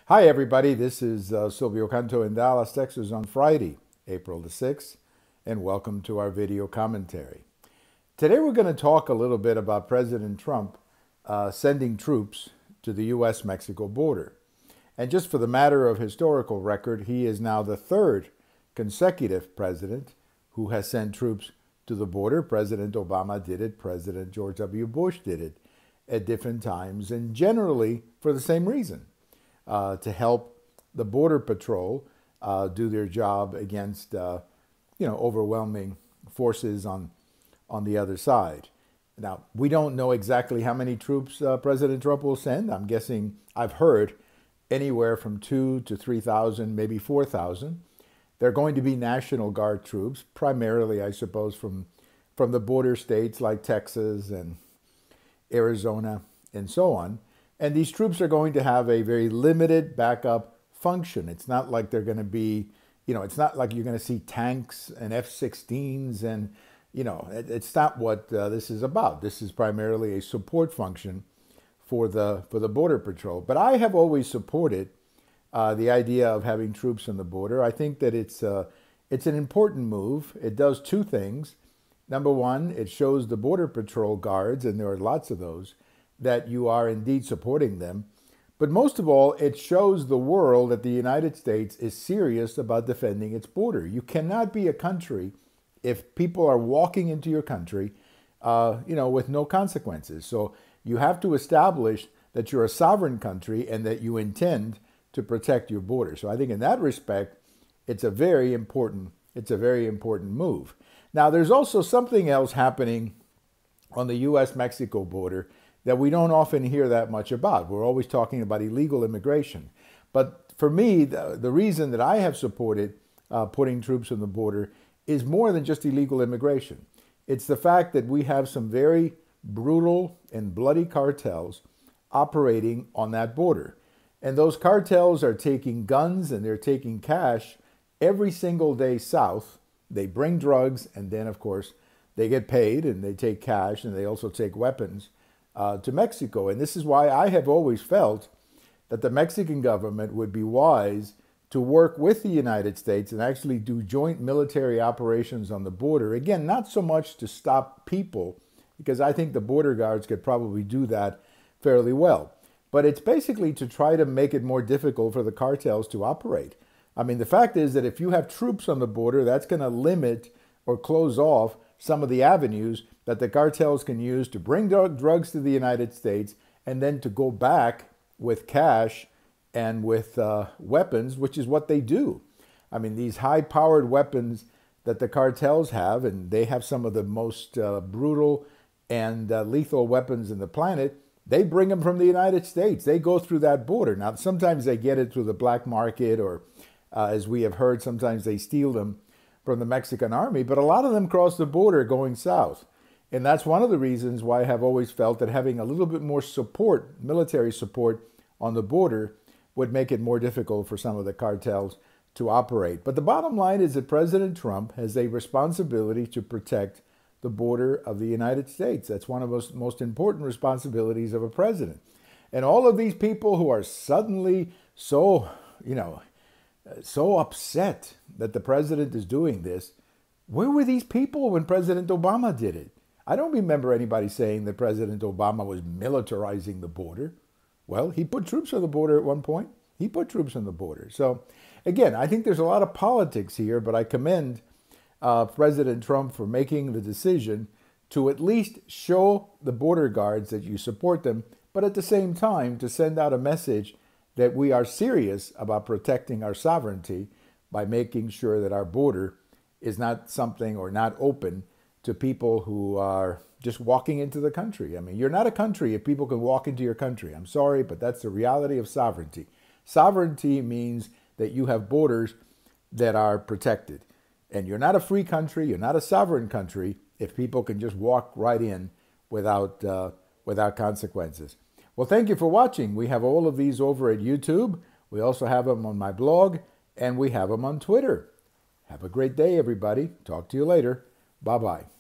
Hi, everybody. This is Silvio Canto in Dallas, Texas on Friday, April the 6th, and welcome to our video commentary. Today, we're going to talk a little bit about President Trump sending troops to the U.S.-Mexico border. And just for the matter of historical record, he is now the third consecutive president who has sent troops to the border. President Obama did it. President George W. Bush did it at different times, and generally for the same reason. To help the Border Patrol do their job against, overwhelming forces on the other side. Now, we don't know exactly how many troops President Trump will send. I'm guessing, I've heard, anywhere from 2,000 to 3,000, maybe 4,000. They're going to be National Guard troops, primarily, I suppose, from the border states like Texas and Arizona and so on. And these troops are going to have a very limited backup function. It's not like they're going to be, it's not like you're going to see tanks and F-16s and, it's not what this is about. This is primarily a support function for the Border Patrol. But I have always supported the idea of having troops on the border. I think that it's an important move. It does two things. Number one, it shows the Border Patrol guards, and there are lots of those, that you are indeed supporting them. But most of all, it shows the world that the United States is serious about defending its border. You cannot be a country if people are walking into your country, with no consequences. So you have to establish that you're a sovereign country and that you intend to protect your border. So I think in that respect, it's a very important move. Now, there's also something else happening on the U.S.-Mexico border that we don't often hear that much about. We're always talking about illegal immigration. But for me, the reason that I have supported putting troops on the border is more than just illegal immigration. It's the fact that we have some very brutal and bloody cartels operating on that border. And those cartels are taking guns and they're taking cash every single day south. They bring drugs, and then, of course, they get paid and they take cash, and they also take weapons to Mexico. And this is why I have always felt that the Mexican government would be wise to work with the United States and actually do joint military operations on the border. Again, not so much to stop people, because I think the border guards could probably do that fairly well. But it's basically to try to make it more difficult for the cartels to operate. I mean, the fact is that if you have troops on the border, that's going to limit or close off some of the avenues that the cartels can use to bring drugs to the United States and then to go back with cash and with weapons, which is what they do. I mean, these high-powered weapons that the cartels have, and they have some of the most brutal and lethal weapons in the planet, they bring them from the United States. They go through that border. Now, sometimes they get it through the black market, or as we have heard, sometimes they steal them from the Mexican army, but a lot of them cross the border going south. And that's one of the reasons why I have always felt that having a little bit more support, military support on the border, would make it more difficult for some of the cartels to operate. But the bottom line is that President Trump has a responsibility to protect the border of the United States. That's one of the most important responsibilities of a president. And all of these people who are suddenly so upset that the president is doing this, where were these people when President Obama did it? I don't remember anybody saying that President Obama was militarizing the border. Well, he put troops on the border at one point. He put troops on the border. So, again, I think there's a lot of politics here, but I commend President Trump for making the decision to at least show the border guards that you support them, but at the same time to send out a message that we are serious about protecting our sovereignty by making sure that our border is not something or not open to people who are just walking into the country. I mean, you're not a country if people can walk into your country. I'm sorry, but that's the reality of sovereignty. Sovereignty means that you have borders that are protected. And you're not a free country, you're not a sovereign country if people can just walk right in without consequences. Well, thank you for watching. We have all of these over at YouTube. We also have them on my blog, and we have them on Twitter. Have a great day, everybody. Talk to you later. Bye-bye.